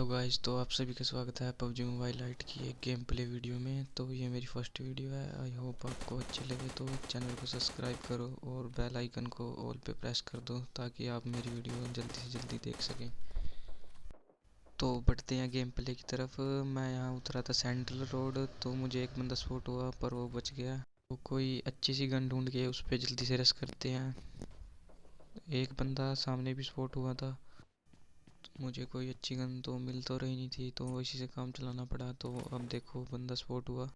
Hello guys, तो आप सभी का स्वागत है पबजी मोबाइल लाइट की एक गेम प्ले वीडियो में। तो ये मेरी फर्स्ट वीडियो है। आई होप आपको अच्छी लगे तो चैनल को सब्सक्राइब करो और बेल आइकन को ऑल पे प्रेस कर दो ताकि आप मेरी वीडियो जल्दी से जल्दी देख सकें। तो बढ़ते हैं गेम प्ले की तरफ। मैं यहाँ उतरा था सेंट्रल रोड, तो मुझे एक बंदा स्पॉट हुआ पर वो बच गया। तो कोई अच्छी सी गन ढूंढ के उस पर जल्दी से रश करते हैं। एक बंदा सामने भी स्पॉट हुआ था। मुझे कोई अच्छी गन तो मिल तो रही नहीं थी, तो इसी से काम चलाना पड़ा। तो अब देखो बंदा स्पॉट हुआ,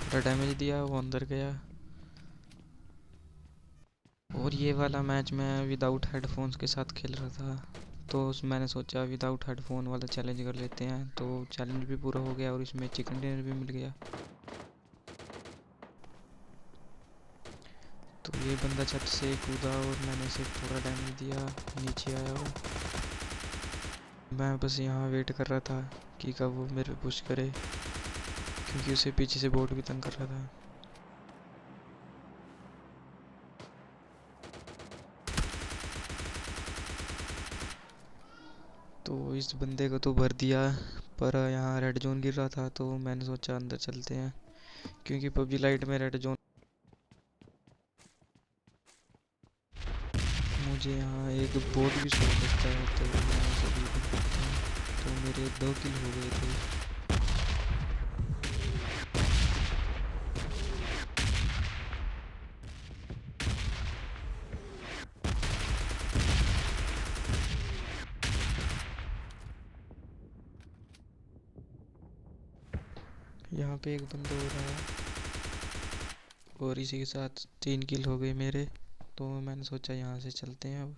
थोड़ा डैमेज दिया, वो अंदर गया। और ये वाला मैच मैं विदाउट हेडफोन्स के साथ खेल रहा था, तो मैंने सोचा विदाउट हेडफोन वाला चैलेंज कर लेते हैं। तो चैलेंज भी पूरा हो गया और इसमें चिकन डिनर भी मिल गया। तो ये बंदा छत से कूदा और मैंने इसे थोड़ा डैमेज दिया, नीचे आया वो। मैं बस यहाँ वेट कर रहा था कि कब वो मेरे पे पुश करे, क्योंकि उसे पीछे से बोट भी तंग कर रहा था। तो इस बंदे को तो भर दिया, पर यहाँ रेड जोन गिर रहा था तो मैंने सोचा अंदर चलते हैं, क्योंकि पबजी लाइट में रेड जोन। मुझे यहाँ एक बोट भी शो करता है, तो मैं उसे भी कर सकता हूँ। तो मेरे 2 किल हो गए थे। यहाँ पे एक बंदा हो रहा है और इसी के साथ 3 किल हो गए मेरे। तो मैंने सोचा यहाँ से चलते हैं अब।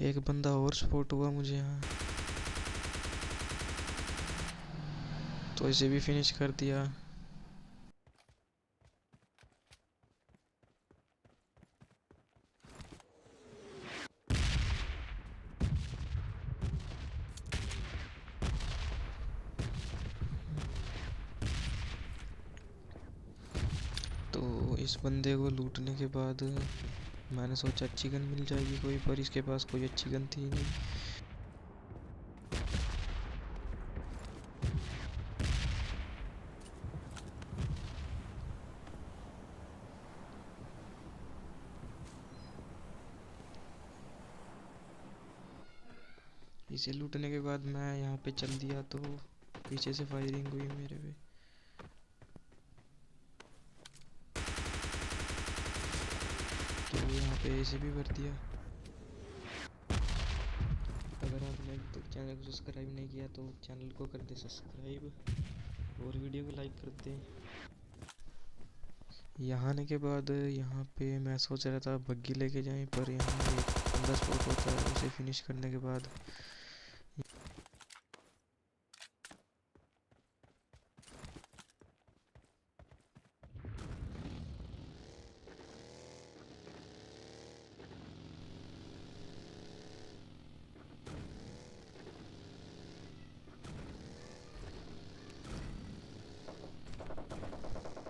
एक बंदा और स्पॉट हुआ मुझे यहाँ, तो इसे भी फिनिश कर दिया। तो इस बंदे को लूटने के बाद मैंने सोचा अच्छी गन मिल जाएगी कोई, पर इसके पास कोई अच्छी गन थी नहीं। इसे लूटने के बाद मैं यहाँ पे चल दिया, तो पीछे से फायरिंग हुई मेरे पे। तो यहाँ पे ऐसे भी भर दिया। अगर आपने अभी तक चैनल को सब्सक्राइब नहीं किया तो चैनल को कर दे सब्सक्राइब और वीडियो को लाइक कर दे। यहाँ आने के बाद यहाँ पे मैं सोच रहा था बग्गी लेके जाएं, पर यहाँ एक बंदा स्पॉट होता है। उसे फिनिश करने के बाद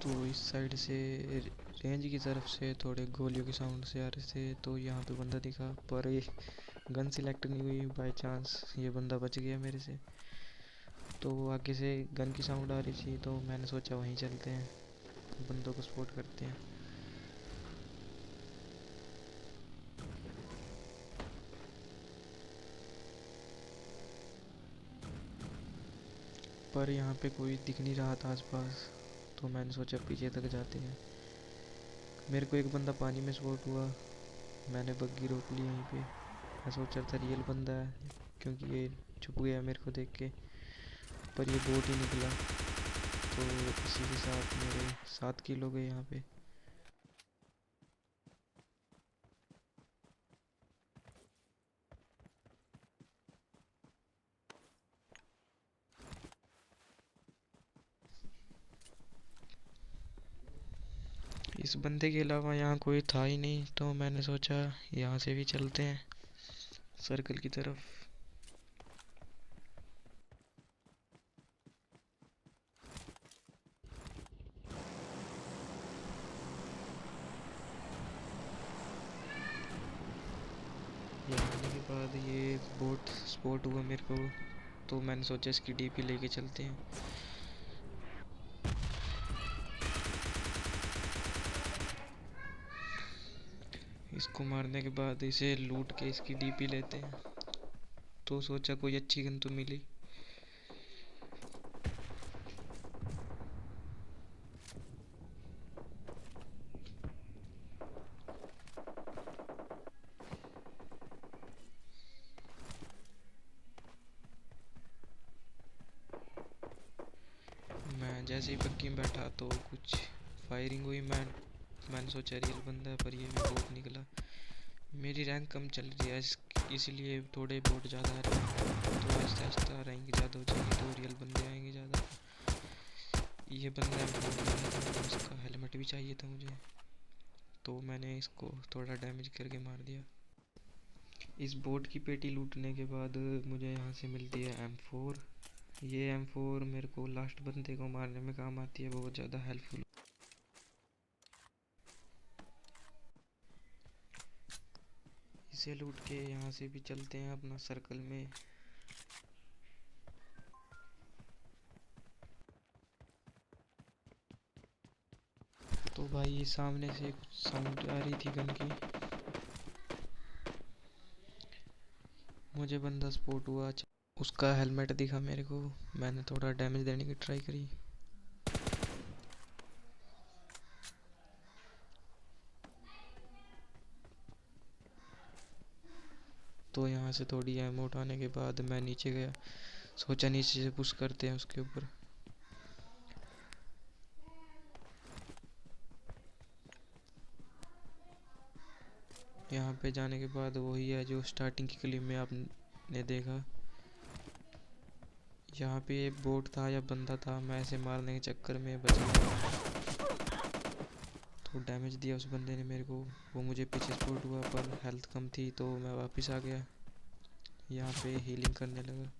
तो इस साइड से रेंज की तरफ से थोड़े गोलियों के साउंड से आ रहे थे, तो यहाँ पे बंदा दिखा, पर ये गन सिलेक्ट नहीं हुई। बाय चांस ये बंदा बच गया मेरे से। तो आगे से गन की साउंड आ रही थी, तो मैंने सोचा वहीं चलते हैं, बंदों को सपोर्ट करते हैं। पर यहाँ पे कोई दिख नहीं रहा था आसपास, तो मैंने सोचा पीछे तक जाते हैं। मेरे को एक बंदा पानी में स्पॉट हुआ, मैंने बग्गी रोक ली यहीं पे। मैं सोच रहा था रियल बंदा है, क्योंकि ये छुप गया मेरे को देख के, पर ये बोट ही निकला। तो इसी के साथ मेरे 7 किल हो गए यहाँ पे। इस बंदे के अलावा यहाँ कोई था ही नहीं, तो मैंने सोचा यहाँ से भी चलते हैं सर्कल की तरफ। यहाँ आने के बाद ये बोट स्पॉट हुआ मेरे को, तो मैंने सोचा इसकी डीपी लेके चलते हैं। इसको मारने के बाद इसे लूट के इसकी डीपी लेते हैं, तो सोचा कोई अच्छी गन तो मिली। मैं जैसे ही बग्गी में बैठा तो कुछ फायरिंग हुई। मैंने सोचा रियल बंदा है, पर ये भी बोट निकला। मेरी रैंक कम चल रही है इसलिए थोड़े बोट ज़्यादा आ रहे हैं, तो आहिस्ता आहिस्ता रैंक ज़्यादा हो जाएगी तो रियल बंदे आएंगे ज़्यादा। ये बंदा है, इसका हेलमेट भी चाहिए था मुझे, तो मैंने इसको थोड़ा डैमेज करके मार दिया। इस बोट की पेटी लूटने के बाद मुझे यहाँ से मिलती है M4। ये M4 मेरे को लास्ट बंदे को मारने में काम आती है, बहुत ज़्यादा हेल्पफुल। इसे लूट के यहाँ से भी चलते हैं अपना सर्कल में। तो भाई सामने से कुछ साउंड आ रही थी गन की, मुझे बंदा स्पॉट हुआ। उसका हेलमेट दिखा मेरे को, मैंने थोड़ा डैमेज देने की ट्राई करी। तो यहाँ से थोड़ी एमो उठाने के बाद मैं नीचे गया, सोचा नीचे से पुश करते हैं उसके ऊपर। यहाँ पे जाने के बाद वही है जो स्टार्टिंग की क्लिप में आपने देखा। यहाँ पे एक बोट था या बंदा था, मैं ऐसे मारने के चक्कर में बच गया, तो डैमेज दिया उस बंदे ने मेरे को। वो मुझे पीछे स्पॉट हुआ, पर हेल्थ कम थी तो मैं वापस आ गया, यहाँ पे हीलिंग करने लगा।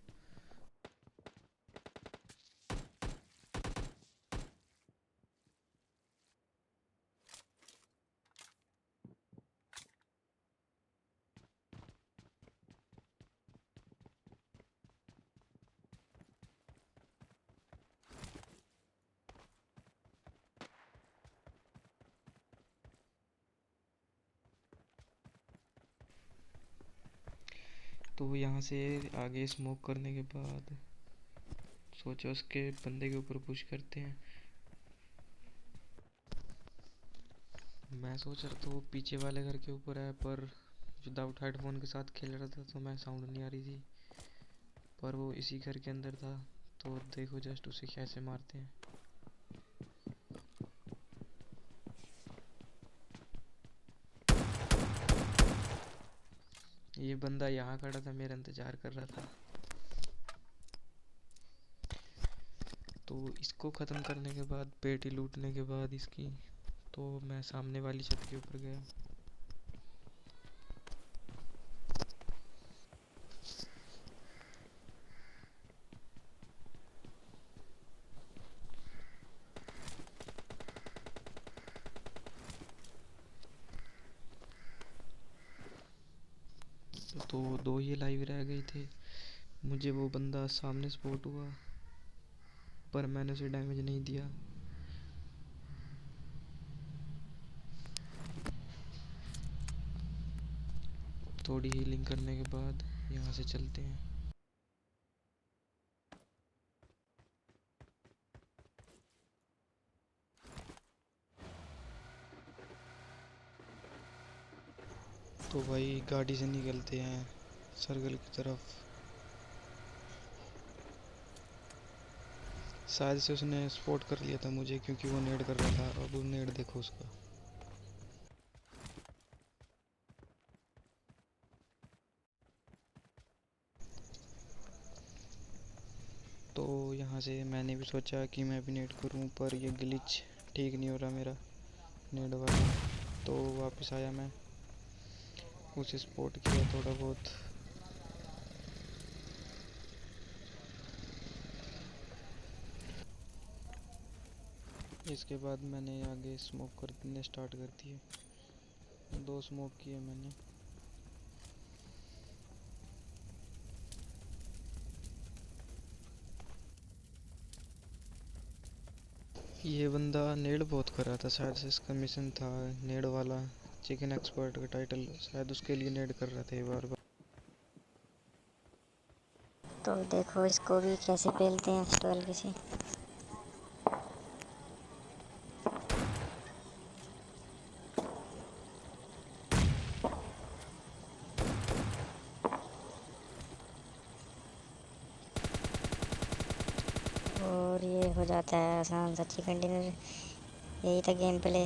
तो यहाँ से आगे स्मोक करने के बाद सोचा उसके बंदे के ऊपर पुश करते हैं। मैं सोच रहा था वो पीछे वाले घर के ऊपर है, पर विदाउट हेडफोन के साथ खेल रहा था तो मैं साउंड नहीं आ रही थी, पर वो इसी घर के अंदर था। तो देखो जस्ट उसे कैसे मारते हैं। ये बंदा यहाँ खड़ा था, मेरा इंतजार कर रहा था। तो इसको ख़त्म करने के बाद, पेटी लूटने के बाद इसकी, तो मैं सामने वाली छत के ऊपर गया। तो दो ही लाइव रह गए थे। मुझे वो बंदा सामने स्पॉट हुआ, पर मैंने उसे डैमेज नहीं दिया। थोड़ी हीलिंग करने के बाद यहाँ से चलते हैं। तो भाई गाड़ी से निकलते हैं सर्कल की तरफ। शायद से उसने स्पॉट कर लिया था मुझे, क्योंकि वो नेड कर रहा था। अब वो नेड देखो उसका। तो यहाँ से मैंने भी सोचा कि मैं भी नेड करूँ, पर ये ग्लिच ठीक नहीं हो रहा मेरा। नेड वाला। तो वापस आया मैं, उसे स्पॉट किया थोड़ा बहुत। इसके बाद मैंने आगे स्मोक करने स्टार्ट कर दिए। 2 स्मोक किए मैंने। ये बंदा नेड बहुत कर रहा था, शायद से इसका मिशन था नेड वाला। चिकन एक्सपर्ट का टाइटल शायद उसके लिए नेड कर रहा था ये बार बार। तो देखो इसको भी कैसे पेलते हैं 12 से। और ये हो जाता है आसान सा चिकन डिनर। यही था गेम प्ले।